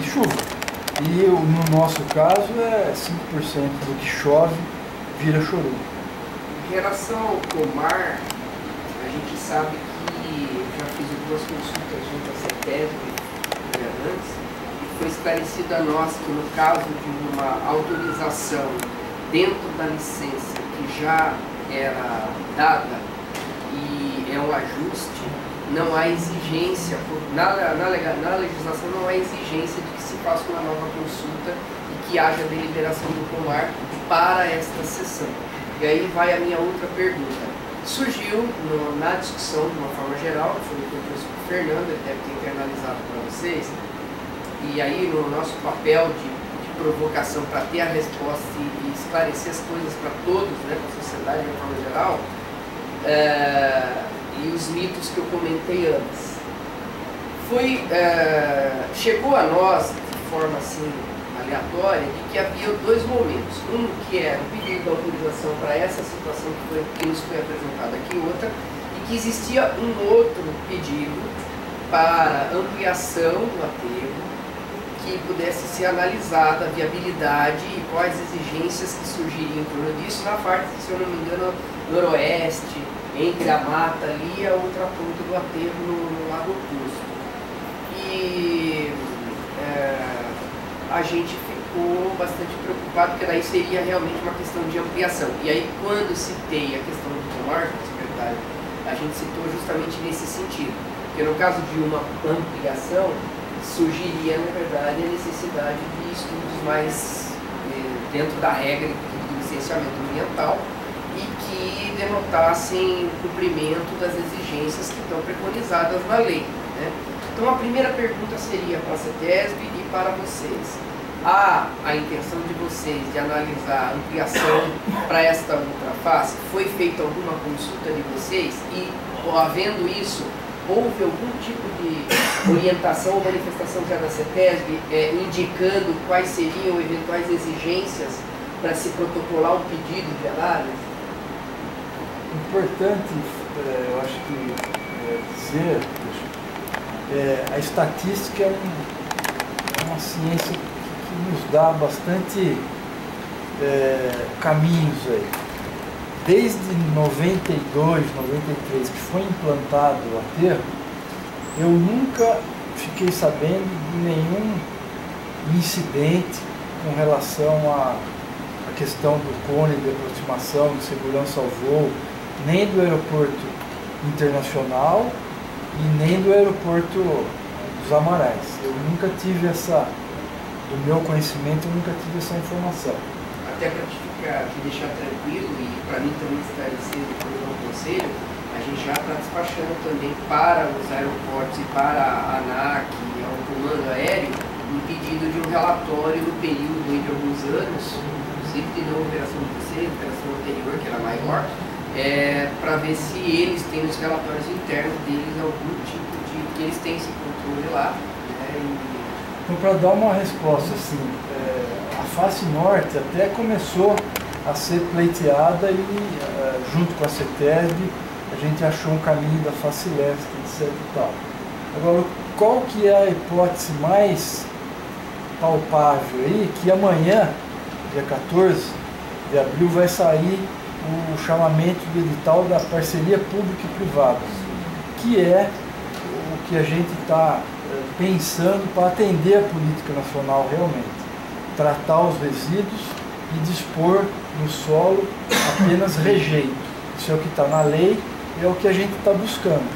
chuva. E no nosso caso é 5% do que chove vira chorume. Em relação ao pomar, a gente sabe que eu já fiz algumas consultas junto à CETESB antes, e foi esclarecido a nós que no caso de uma autorização dentro da licença que já era dada e é um ajuste, não há exigência, na legislação não há exigência de que se faça uma nova consulta e que haja deliberação do pomar para esta sessão. E aí vai a minha outra pergunta. Surgiu na discussão, de uma forma geral, foi o que eu trouxe para o Fernando, ele deve ter internalizado para vocês, e aí no nosso papel de provocação para ter a resposta e esclarecer as coisas para todos, né, para a sociedade de uma forma geral, e os mitos que eu comentei antes. Chegou a nós, de forma assim, aleatória, de que havia dois momentos. Um que era o pedido de autorização para essa situação que nos foi apresentada aqui, outra, e que existia um outro pedido para ampliação do aterro, que pudesse ser analisada a viabilidade e quais exigências que surgiriam em torno disso na parte, se eu não me engano, noroeste, entre a mata ali e a outra ponta do aterro no Lago Oposto. E a gente ficou bastante preocupado, porque daí seria realmente uma questão de ampliação. E aí, quando citei a questão do pomar, secretário, a gente citou justamente nesse sentido, porque no caso de uma ampliação, surgiria, na verdade, a necessidade de estudos mais dentro da regra do licenciamento ambiental e que denotassem o cumprimento das exigências que estão preconizadas na lei, né? Então, a primeira pergunta seria para a CETESB e para vocês. Há a intenção de vocês de analisar a ampliação para esta outra face? Foi feita alguma consulta de vocês? E, havendo isso, houve algum tipo de orientação ou manifestação já da CETESB indicando quais seriam eventuais exigências para se protocolar o pedido de análise? Importante, eu acho que dizer, a estatística é uma ciência que nos dá bastante caminhos aí. Desde 92, 93, que foi implantado o aterro, eu nunca fiquei sabendo de nenhum incidente com relação à questão do cone de aproximação, de segurança ao voo, nem do aeroporto internacional e nem do aeroporto dos Amarais. Eu nunca tive do meu conhecimento, eu nunca tive essa informação. Até para te deixar tranquilo e para mim também esclarecer depois do conselho, a gente já está despachando também para os aeroportos e para a ANAC e ao comando aéreo um pedido de um relatório no período de alguns anos, inclusive de não operação de vocês, operação anterior, que era maior, para ver se eles têm nos relatórios internos deles algum tipo de... que eles têm esse controle lá. Então, para dar uma resposta assim, a face norte até começou a ser pleiteada e, junto com a CETESB, a gente achou um caminho da face leste, etc e tal. Agora, qual que é a hipótese mais palpável aí? Que amanhã, dia 14 de abril, vai sair o chamamento do edital da parceria pública e privada, que é o que a gente está pensando para atender a política nacional realmente. Tratar os resíduos e dispor no solo apenas rejeito. Isso é o que está na lei, é o que a gente está buscando.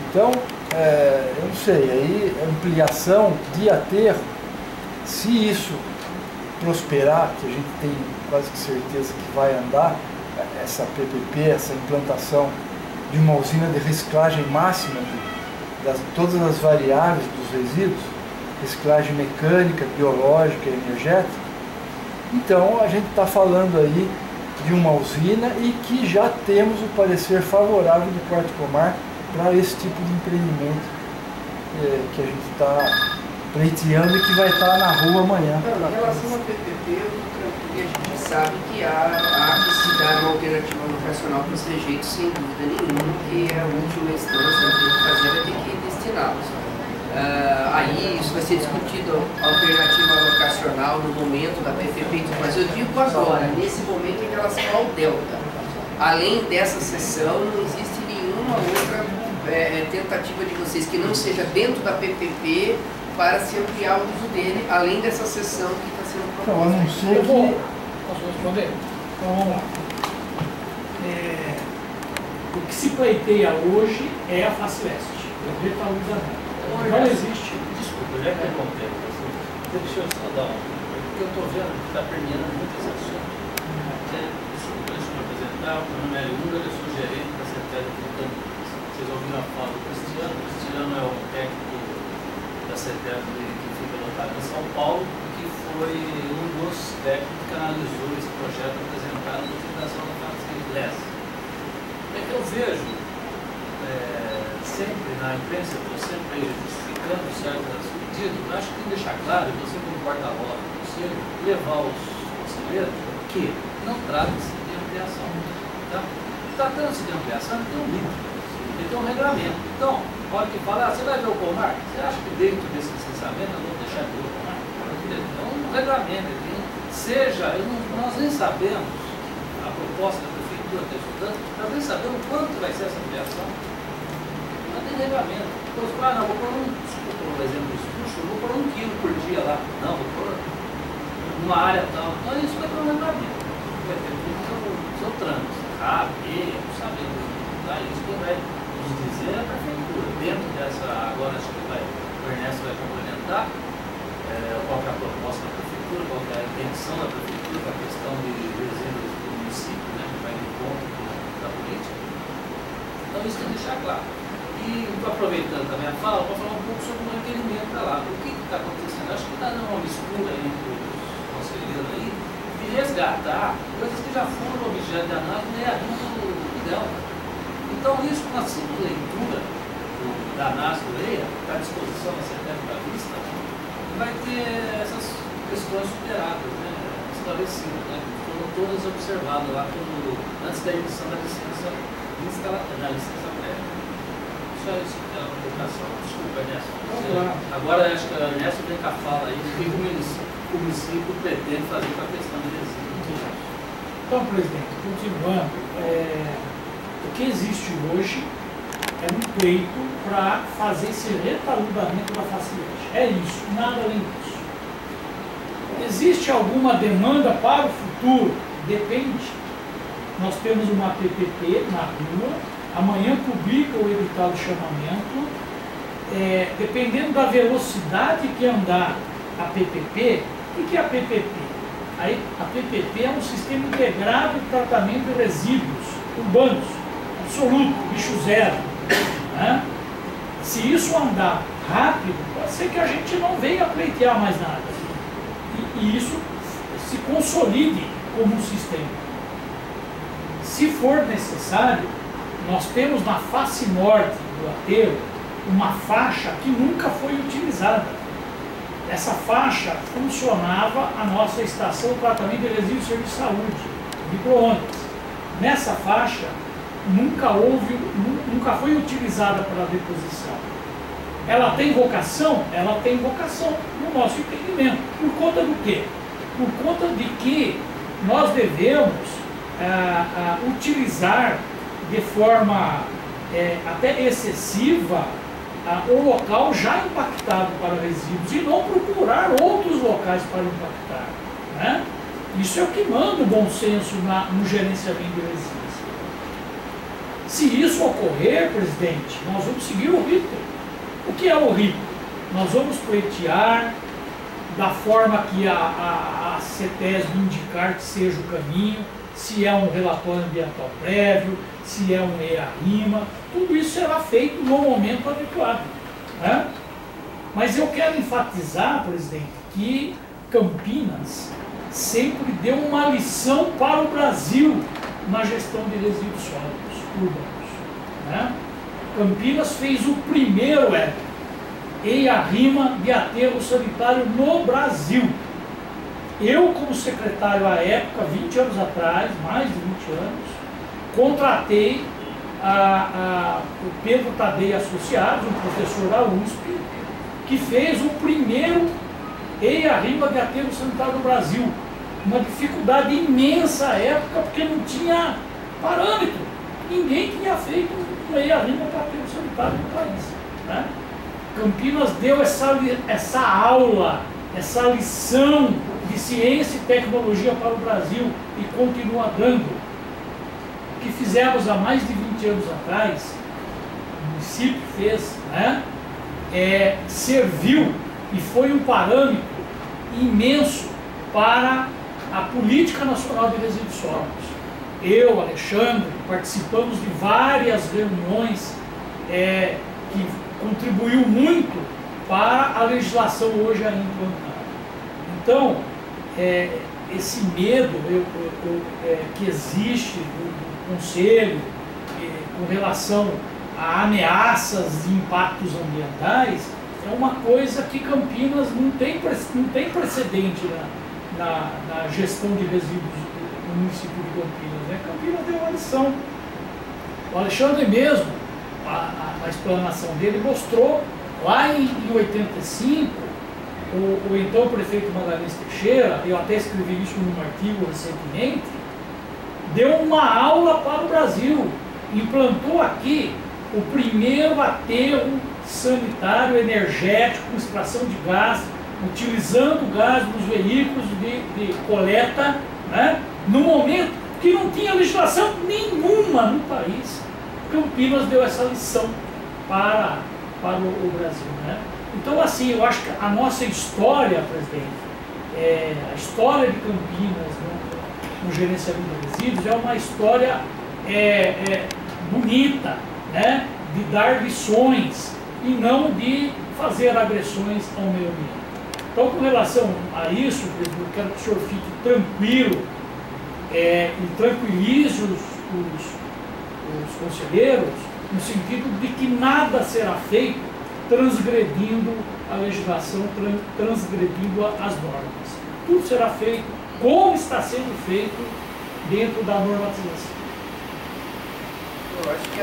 Então, eu não sei, aí ampliação de aterro, se isso prosperar, que a gente tem quase que certeza que vai andar, essa PPP, essa implantação de uma usina de reciclagem máxima de todas as variáveis dos resíduos, reciclagem mecânica, biológica e energética, então a gente está falando aí de uma usina e que já temos o parecer favorável do Quarto Pomar para esse tipo de empreendimento que a gente está pleiteando e que vai estar na rua amanhã. Em relação ao PPP, a gente sabe que há que se dar uma alternativa vocacional para os rejeitos, sem dúvida nenhuma, que é a última instância que tem que fazer é ter que destiná-los. Aí isso vai ser discutido alternativa locacional no momento da PPP, mas eu digo agora, nesse momento em relação ao Delta. Além dessa sessão, não existe nenhuma outra tentativa de vocês que não seja dentro da PPP para se ampliar o uso dele, além dessa sessão que está sendo proposta. Então, a não ser que... Posso responder? Então vamos lá. O que se pleiteia hoje é a face leste, o retaulizamento. Não existe. Desculpa, já que é complexo, deixa eu só dar porque eu estou vendo que está permeando muito esse assunto. Desculpa, deixa eu me apresentar. O meu nome é Leandro, eu sou gerente da CETESB do Campinas. Vocês ouviram a fala do Cristiano? O Cristiano é o técnico da CETESB que fica lotado em São Paulo, que foi um dos técnicos que analisou esse projeto apresentado na apresentação da face leste. É que eu vejo sempre na imprensa, eu estou sempre justificando certos pedidos, acho que tem que deixar claro, você como porta-voz do Conselho, levar os conselheiros que não trata-se de ampliação. Tá? Tratando-se de ampliação, tem um limite, tem um regulamento. Então, a hora que fala, você vai ver o Comar? Você acha que dentro desse licenciamento nós vamos deixar de ver o Comar? É um regulamento, nós nem sabemos a proposta da Prefeitura, nós nem sabemos quanto vai ser essa ampliação. Não tem regulamento. Então, não, vou pôr desculpa o exemplo do escucho, vou pôr 1 quilo por dia lá. Não, vou pôr numa área tal. Então, isso vai ter um regulamento. Vai ter tudo o seu trânsito. A, B, não sabemos. Tá? Isso que vai nos dizer é a Prefeitura. Dentro dessa, agora acho que o Ernesto vai complementar qual é a proposta da Prefeitura, qual é a intenção da Prefeitura com a questão de resíduos do município, né, que vai no ponto da política. Então, isso tem que deixar claro. E aproveitando também a fala, para falar um pouco sobre o requerimento da lá. O que está acontecendo? Acho que está dando uma mistura entre os conselheiros aí de resgatar coisas que já foram objeto de análise e a rima do Delta. Então, isso com a simples leitura da análise do EIA, que está à disposição da Secretaria da Vista, vai ter essas questões superadas, né, esclarecidas, né, foram todas observadas lá antes da emissão da licença prévia. Só isso que é uma colocação. Desculpa, Ernesto. Agora acho que o Ernesto vem com a fala aí do que o município pretende fazer com a questão de resíduos. Então, presidente, continuando, o que existe hoje é um pleito para fazer esse retaludamento da face leste. É isso, nada além disso. Existe alguma demanda para o futuro? Depende. Nós temos uma PPP na rua, amanhã publica o edital de chamamento, dependendo da velocidade que andar a PPP. O que é a PPP? A PPP é um sistema integrado de tratamento de resíduos urbanos, absoluto, bicho zero. Né? Se isso andar rápido, pode ser que a gente não venha pleitear mais nada. E isso se consolide como um sistema. Se for necessário, nós temos na face norte do aterro uma faixa que nunca foi utilizada. Essa faixa funcionava a nossa estação de tratamento de resíduos de serviço de saúde, micro-ondas. Nessa faixa nunca foi utilizada para a deposição. Ela tem vocação? Ela tem vocação no nosso entendimento. Por conta do quê? Por conta de que nós devemos utilizar de forma até excessiva o local já impactado para resíduos e não procurar outros locais para impactar. Né? Isso é o que manda o bom senso no gerenciamento de resíduos. Se isso ocorrer, presidente, nós vamos seguir o rito. O que é o rito? Nós vamos pleitear da forma que a CETESB indicar que seja o caminho, se é um relatório ambiental prévio, se é um EA-RIMA, tudo isso será feito no momento adequado. Né? Mas eu quero enfatizar, presidente, que Campinas sempre deu uma lição para o Brasil na gestão de resíduos sólidos urbanos. Né? Campinas fez o primeiro EA-RIMA de aterro sanitário no Brasil. Eu, como secretário à época, 20 anos atrás, mais de 20 anos, contratei o Pedro Tadei Associados, um professor da USP, que fez o primeiro EIA-RIMA de aterro sanitário no Brasil. Uma dificuldade imensa à época, porque não tinha parâmetro. Ninguém tinha feito um EIA-RIMA para aterro sanitário no país, né? Campinas deu essa aula, essa lição de ciência e tecnologia para o Brasil e continua dando. O que fizemos há mais de 20 anos atrás, o município fez, né, serviu e foi um parâmetro imenso para a Política Nacional de Resíduos Sólidos. Eu, Alexandre, participamos de várias reuniões que contribuiu muito para a legislação hoje ainda implantada. Então, esse medo que existe do Conselho com relação a ameaças de impactos ambientais é uma coisa que Campinas não tem precedente na gestão de resíduos no município de Campinas, né? Campinas deu uma lição. O Alexandre mesmo, a explanação dele mostrou, lá em 85, o então prefeito Magalhães Teixeira, eu até escrevi isso num artigo recentemente, deu uma aula para o Brasil, implantou aqui o primeiro aterro sanitário energético com extração de gás, utilizando gás nos veículos de coleta, né, no momento que não tinha legislação nenhuma no país. Campinas deu essa lição para o Brasil, né? Então, assim, eu acho que a nossa história, presidente, a história de Campinas no gerenciamento de resíduos é uma história bonita, né, de dar lições e não de fazer agressões ao meio ambiente. Então, com relação a isso, presidente, eu quero que o senhor fique tranquilo e tranquilize os conselheiros, no sentido de que nada será feito transgredindo a legislação, transgredindo as normas. Tudo será feito como está sendo feito dentro da normatização. Eu acho que